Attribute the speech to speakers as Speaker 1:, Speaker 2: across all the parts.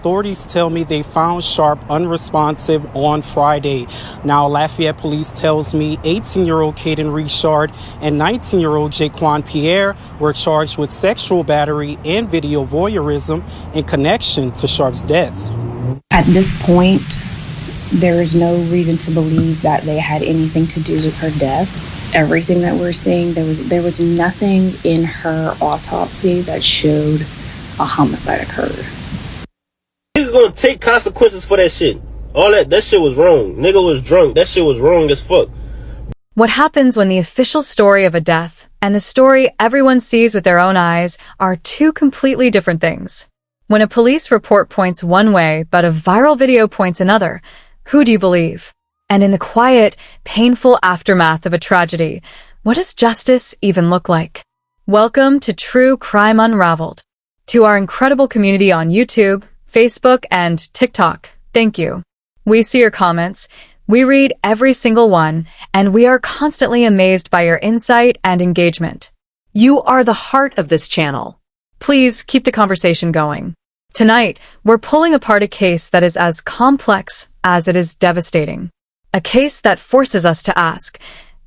Speaker 1: Authorities tell me they found Sharp unresponsive on Friday. Now, Lafayette police tells me 18-year-old Caden Richard and 19-year-old Jaquan Pierre were charged with sexual battery and video voyeurism in connection to Sharp's death.
Speaker 2: At this point, there is no reason to believe that they had anything to do with her death. Everything that we're seeing, there was nothing in her autopsy that showed a homicide occurred.
Speaker 3: Nigga gonna take consequences for that shit. All that shit was wrong. Nigga was drunk. That shit was wrong as fuck.
Speaker 4: What happens when the official story of a death and the story everyone sees with their own eyes are two completely different things? When a police report points one way, but a viral video points another, who do you believe? And in the quiet, painful aftermath of a tragedy, what does justice even look like? Welcome to True Crime Unraveled. To our incredible community on YouTube, Facebook, and TikTok, thank you. We see your comments, we read every single one, and we are constantly amazed by your insight and engagement. You are the heart of this channel. Please keep the conversation going. Tonight, we're pulling apart a case that is as complex as it is devastating. A case that forces us to ask,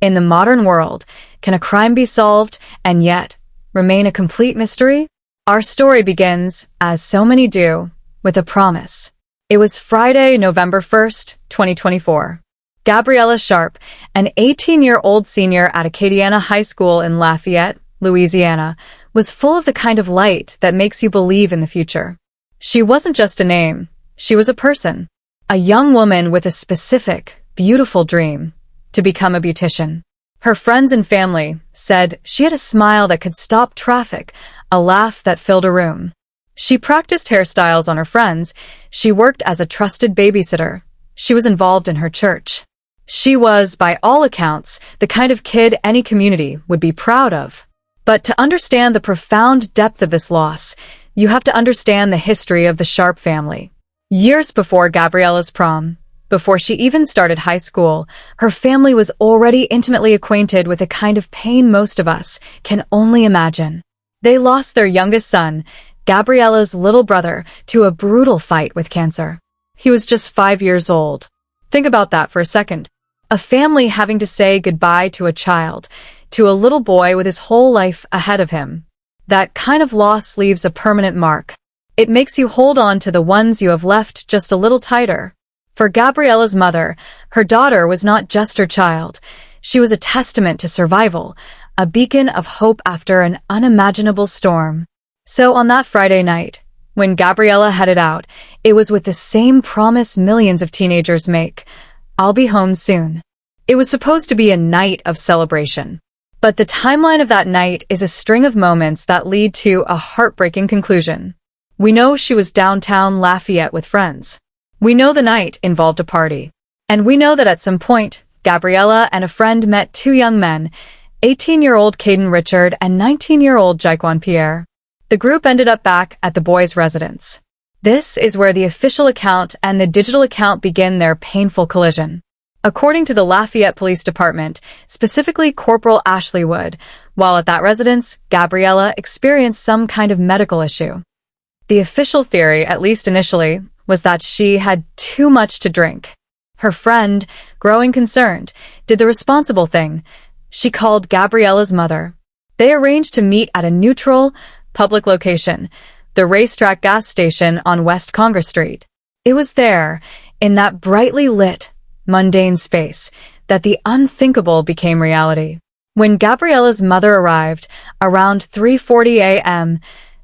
Speaker 4: in the modern world, can a crime be solved and yet remain a complete mystery? Our story begins, as so many do, with a promise. It was Friday, November 1st, 2024. Gabriella Sharp, an 18-year-old senior at Acadiana High School in Lafayette, Louisiana, was full of the kind of light that makes you believe in the future. She wasn't just a name, she was a person. A young woman with a specific, beautiful dream, to become a beautician. Her friends and family said she had a smile that could stop traffic, a laugh that filled a room. She practiced hairstyles on her friends. She worked as a trusted babysitter. She was involved in her church. She was, by all accounts, the kind of kid any community would be proud of. But to understand the profound depth of this loss, you have to understand the history of the Sharp family. Years before Gabriella's prom, before she even started high school, her family was already intimately acquainted with a kind of pain most of us can only imagine. They lost their youngest son, Gabriella's little brother, to a brutal fight with cancer. He was just 5 years old. Think about that for a second. A family having to say goodbye to a child, to a little boy with his whole life ahead of him. That kind of loss leaves a permanent mark. It makes you hold on to the ones you have left just a little tighter. For Gabriella's mother, her daughter was not just her child. She was a testament to survival, a beacon of hope after an unimaginable storm. So on that Friday night, when Gabriella headed out, it was with the same promise millions of teenagers make. I'll be home soon. It was supposed to be a night of celebration. But the timeline of that night is a string of moments that lead to a heartbreaking conclusion. We know she was downtown Lafayette with friends. We know the night involved a party. And we know that at some point, Gabriella and a friend met two young men, 18-year-old Caden Richard and 19-year-old Jaquan Pierre. The group ended up back at the boys' residence. This is where the official account and the digital account begin their painful collision. According to the Lafayette Police Department, specifically Corporal Ashley Wood, while at that residence, Gabriella experienced some kind of medical issue. The official theory, at least initially, was that she had too much to drink. Her friend, growing concerned, did the responsible thing. She called Gabriella's mother. They arranged to meet at a neutral, public location, the racetrack gas station on West Congress Street. It was there, in that brightly lit, mundane space, that the unthinkable became reality. When Gabriella's mother arrived, around 3:40 a.m.,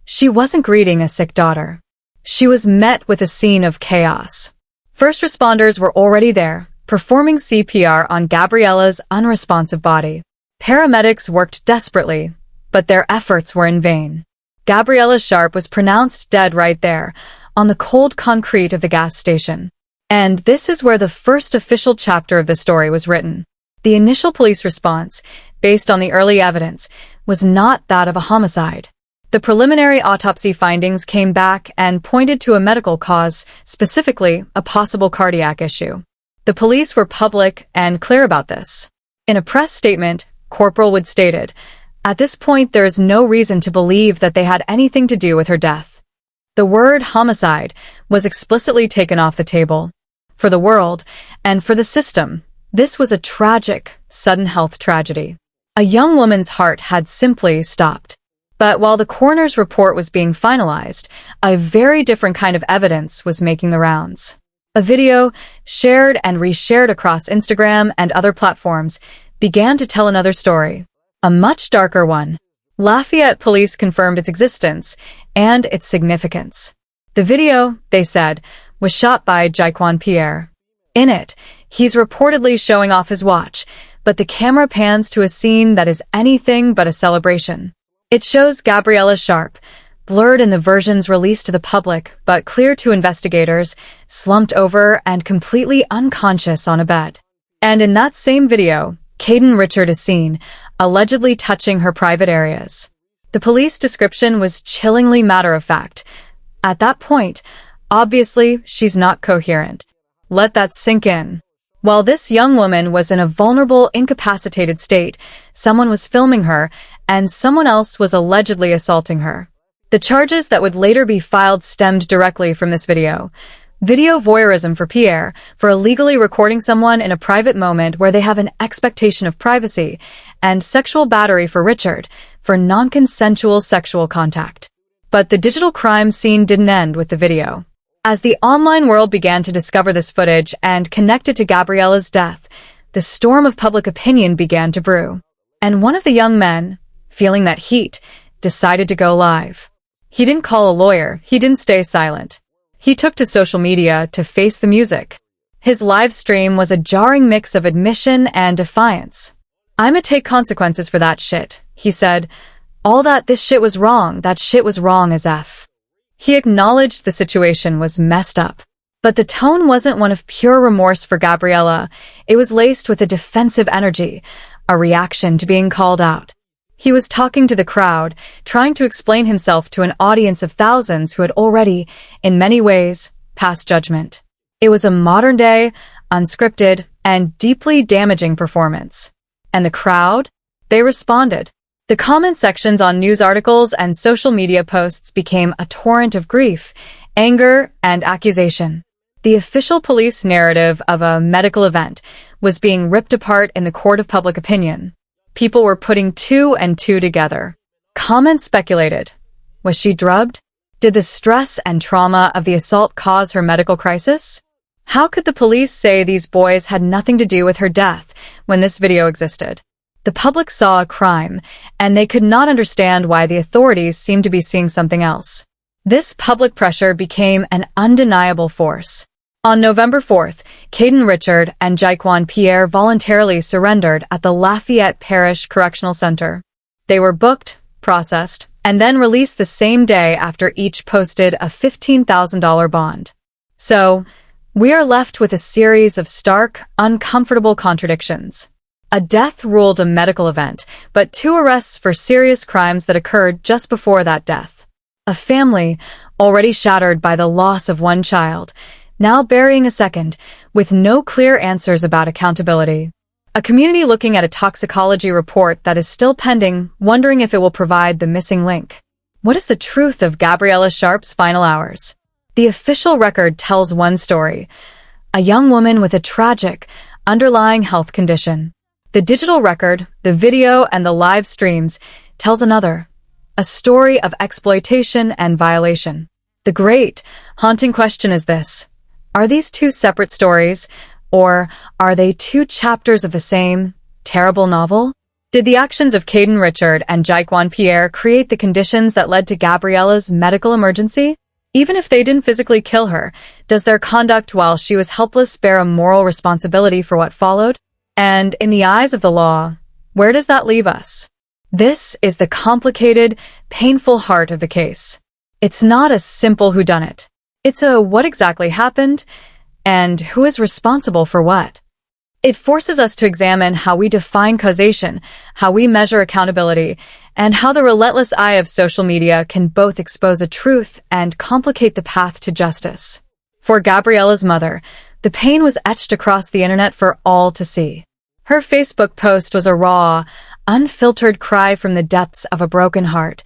Speaker 4: she wasn't greeting a sick daughter. She was met with a scene of chaos. First responders were already there, performing CPR on Gabriella's unresponsive body. Paramedics worked desperately, but their efforts were in vain. Gabriella Sharp was pronounced dead right there, on the cold concrete of the gas station. And this is where the first official chapter of the story was written. The initial police response, based on the early evidence, was not that of a homicide. The preliminary autopsy findings came back and pointed to a medical cause, specifically a possible cardiac issue. The police were public and clear about this. In a press statement, Corporal Wood stated, "At this point, there is no reason to believe that they had anything to do with her death." The word homicide was explicitly taken off the table. For the world, and for the system, this was a tragic, sudden health tragedy. A young woman's heart had simply stopped. But while the coroner's report was being finalized, a very different kind of evidence was making the rounds. A video, shared and reshared across Instagram and other platforms, began to tell another story. A much darker one. Lafayette police confirmed its existence and its significance. The video, they said, was shot by Jaquan Pierre. In it, he's reportedly showing off his watch, but the camera pans to a scene that is anything but a celebration. It shows Gabriella Sharp, blurred in the versions released to the public but clear to investigators, slumped over and completely unconscious on a bed. And in that same video, Caden Richard is seen, allegedly touching her private areas. The police description was chillingly matter-of-fact. At that point, obviously, she's not coherent. Let that sink in. While this young woman was in a vulnerable, incapacitated state, someone was filming her, and someone else was allegedly assaulting her. The charges that would later be filed stemmed directly from this video. Video voyeurism for Pierre, for illegally recording someone in a private moment where they have an expectation of privacy, and sexual battery for Richard, for non-consensual sexual contact. But the digital crime scene didn't end with the video. As the online world began to discover this footage and connect it to Gabriella's death, the storm of public opinion began to brew. And one of the young men, feeling that heat, decided to go live. He didn't call a lawyer, he didn't stay silent. He took to social media to face the music. His live stream was a jarring mix of admission and defiance. "I'ma take consequences for that shit," he said. This shit was wrong, that shit was wrong as F. He acknowledged the situation was messed up. But the tone wasn't one of pure remorse for Gabriella. It was laced with a defensive energy, a reaction to being called out. He was talking to the crowd, trying to explain himself to an audience of thousands who had already, in many ways, passed judgment. It was a modern-day, unscripted, and deeply damaging performance. And the crowd? They responded. The comment sections on news articles and social media posts became a torrent of grief, anger, and accusation. The official police narrative of a medical event was being ripped apart in the court of public opinion. People were putting two and two together. Comments speculated. Was she drugged? Did the stress and trauma of the assault cause her medical crisis? How could the police say these boys had nothing to do with her death when this video existed? The public saw a crime, and they could not understand why the authorities seemed to be seeing something else. This public pressure became an undeniable force. On November 4th, Caden Richard and Jaquan Pierre voluntarily surrendered at the Lafayette Parish Correctional Center. They were booked, processed, and then released the same day after each posted a $15,000 bond. So, we are left with a series of stark, uncomfortable contradictions. A death ruled a medical event, but 2 arrests for serious crimes that occurred just before that death. A family, already shattered by the loss of one child, now burying a second, with no clear answers about accountability. A community looking at a toxicology report that is still pending, wondering if it will provide the missing link. What is the truth of Gabriella Sharp's final hours? The official record tells one story: a young woman with a tragic, underlying health condition. The digital record, the video, and the live streams tells another, a story of exploitation and violation. The great, haunting question is this: are these 2 separate stories, or are they 2 chapters of the same, terrible novel? Did the actions of Caden Richard and Jaquan Pierre create the conditions that led to Gabriella's medical emergency? Even if they didn't physically kill her, does their conduct while she was helpless bear a moral responsibility for what followed? And in the eyes of the law, where does that leave us? This is the complicated, painful heart of the case. It's not a simple whodunit. It's a what exactly happened, and who is responsible for what. It forces us to examine how we define causation, how we measure accountability, and how the relentless eye of social media can both expose a truth and complicate the path to justice. For Gabriella's mother, the pain was etched across the internet for all to see. Her Facebook post was a raw, unfiltered cry from the depths of a broken heart.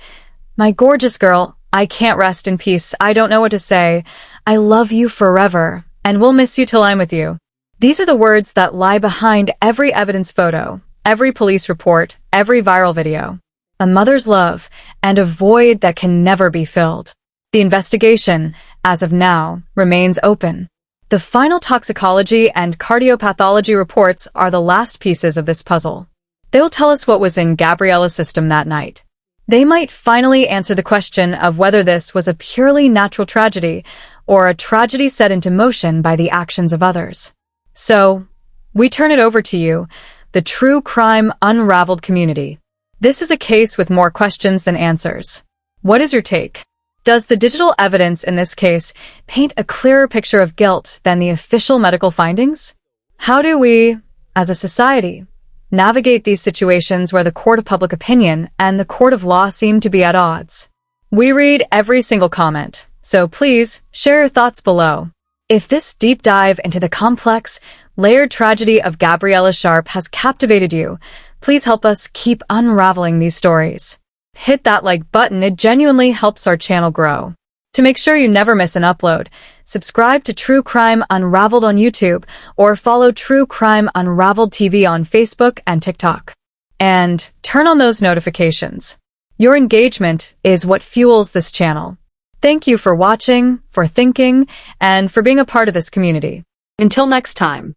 Speaker 4: "My gorgeous girl, I can't rest in peace. I don't know what to say. I love you forever, and we'll miss you till I'm with you. These are the words that lie behind every evidence photo, every police report, every viral video. A mother's love and a void that can never be filled. The investigation, as of now, remains open. The final toxicology and cardiopathology reports are the last pieces of this puzzle. They will tell us what was in Gabriella's system that night. They might finally answer the question of whether this was a purely natural tragedy or a tragedy set into motion by the actions of others. So, we turn it over to you, the true crime unraveled community. This is a case with more questions than answers. What is your take? Does the digital evidence in this case paint a clearer picture of guilt than the official medical findings? How do we, as a society, navigate these situations where the court of public opinion and the court of law seem to be at odds? We read every single comment, so please share your thoughts below. If this deep dive into the complex, layered tragedy of Gabriella Sharp has captivated you, please help us keep unraveling these stories. Hit that like button, it genuinely helps our channel grow. To make sure you never miss an upload, subscribe to True Crime Unraveled on YouTube or follow True Crime Unraveled TV on Facebook and TikTok. And turn on those notifications. Your engagement is what fuels this channel. Thank you for watching, for thinking, and for being a part of this community. Until next time.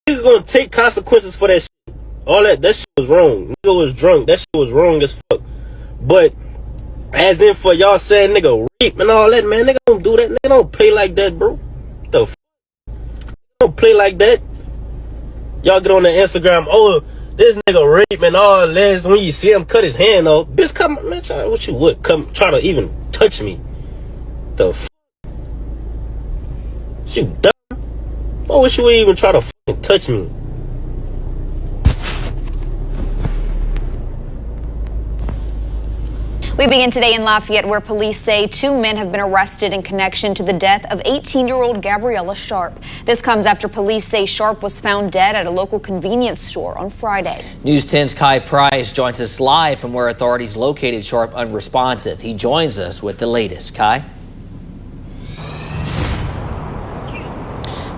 Speaker 3: Nigga gonna take consequences for that shit. All that shit was wrong. Nigga was drunk. That shit was wrong as fuck. But as in for y'all saying nigga rape and all that, man, nigga don't do that. Nigga don't play like that, bro. The fuck? Don't play like that. Y'all get on the Instagram, oh, this nigga rape and all that. When you see him cut his hand off, bitch, come, man, what you would come try to even touch me? The fuck? You dumb? Why would you even try to fucking touch me?
Speaker 5: We begin today in Lafayette, where police say 2 men have been arrested in connection to the death of 18-year-old Gabriella Sharp. This comes after police say Sharp was found dead at a local convenience store on Friday.
Speaker 6: News 10's Kai Price joins us live from where authorities located Sharp unresponsive. He joins us with the latest. Kai?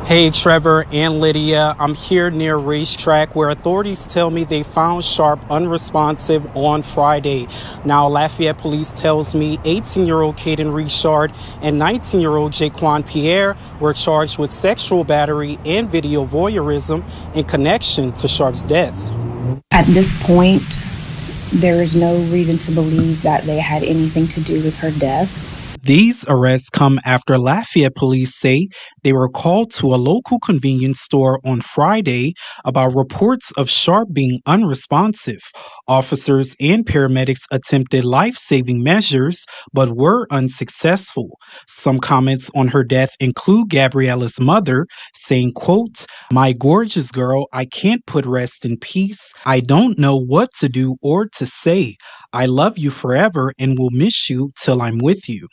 Speaker 1: Hey, Trevor and Lydia. I'm here near Racetrack where authorities tell me they found Sharp unresponsive on Friday. Now, Lafayette police tells me 18-year-old Caden Richard and 19-year-old Jaquan Pierre were charged with sexual battery and video voyeurism in connection to Sharp's death.
Speaker 2: At this point, there is no reason to believe that they had anything to do with her death.
Speaker 1: These arrests come after Lafayette police say they were called to a local convenience store on Friday about reports of Sharp being unresponsive. Officers and paramedics attempted life-saving measures but were unsuccessful. Some comments on her death include Gabriella's mother saying, quote, "My gorgeous girl, I can't put rest in peace. I don't know what to do or to say. I love you forever and will miss you till I'm with you."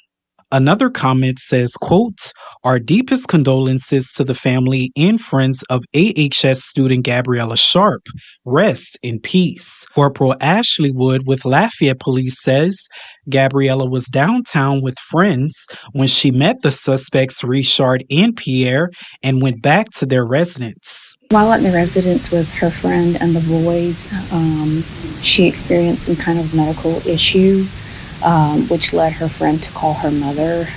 Speaker 1: Another comment says, quote, "Our deepest condolences to the family and friends of AHS student Gabriella Sharp. Rest in peace." Corporal Ashley Wood with Lafayette Police says Gabriella was downtown with friends when she met the suspects Richard and Pierre and went back to their residence.
Speaker 2: While at the residence with her friend and the boys, she experienced some kind of medical issue, which led her friend to call her mother.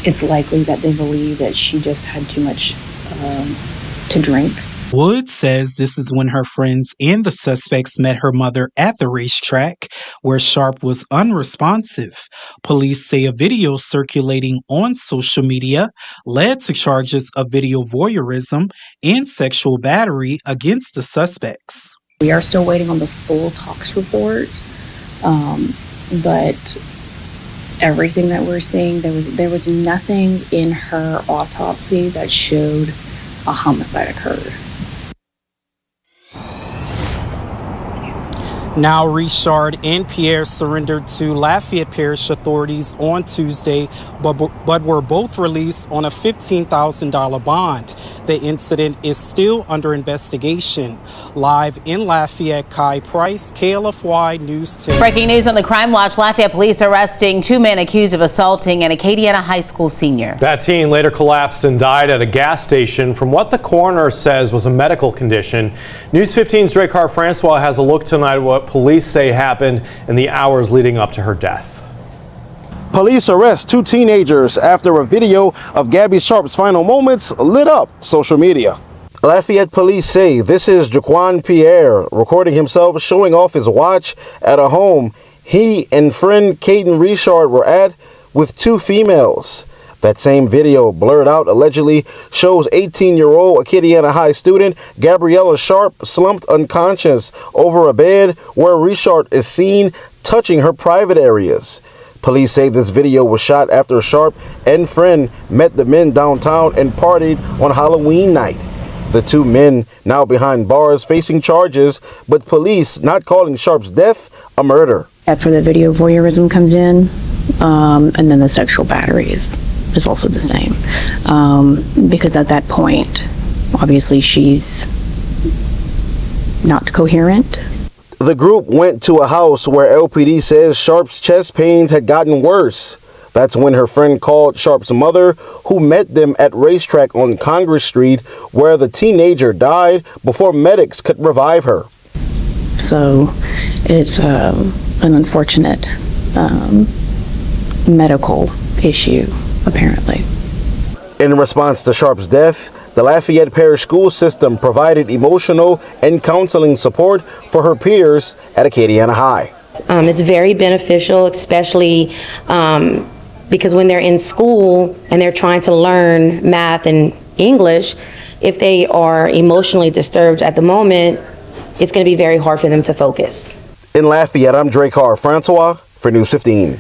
Speaker 2: It's likely that they believe that she just had too much to drink.
Speaker 1: Wood says this is when her friends and the suspects met her mother at the racetrack, where Sharp was unresponsive. Police say a video circulating on social media led to charges of video voyeurism and sexual battery against the suspects.
Speaker 2: We are still waiting on the full tox report, but everything that we're seeing, there was nothing in her autopsy that showed a homicide occurred.
Speaker 1: Now, Richard and Pierre surrendered to Lafayette Parish authorities on Tuesday, but were both released on a $15,000 bond. The incident is still under investigation. Live in Lafayette, Kai Price, KLFY News 10.
Speaker 7: Breaking news on the Crime Watch. Lafayette police arresting 2 men accused of assaulting an Acadiana high school senior.
Speaker 8: That teen later collapsed and died at a gas station from what the coroner says was a medical condition. News 15's Dracar Francois has a look tonight at what police say happened in the hours leading up to her death.
Speaker 9: Police arrest 2 teenagers after a video of Gabby Sharp's final moments lit up social media. Lafayette police say this is Jaquan Pierre recording himself showing off his watch at a home he and friend Caden Richard were at with 2 females. That same video, blurred out allegedly, shows 18-year-old Acadiana High student Gabriella Sharp slumped unconscious over a bed where Richard is seen touching her private areas. Police say this video was shot after Sharp and friend met the men downtown and partied on Halloween night. The 2 men now behind bars facing charges, but police not calling Sharp's death a murder.
Speaker 2: That's where the video voyeurism comes in, and then the sexual batteries is also the same. Because at that point, obviously she's not coherent.
Speaker 9: The group went to a house where LPD says Sharp's chest pains had gotten worse. That's when her friend called Sharp's mother, who met them at Racetrack on Congress Street, where the teenager died before medics could revive her.
Speaker 2: So it's an unfortunate medical issue, apparently.
Speaker 9: In response to Sharp's death, the Lafayette Parish School System provided emotional and counseling support for her peers at Acadiana High.
Speaker 10: It's very beneficial, especially because when they're in school and they're trying to learn math and English, if they are emotionally disturbed at the moment, it's going to be very hard for them to focus.
Speaker 9: In Lafayette, I'm Dracar Francois for News 15.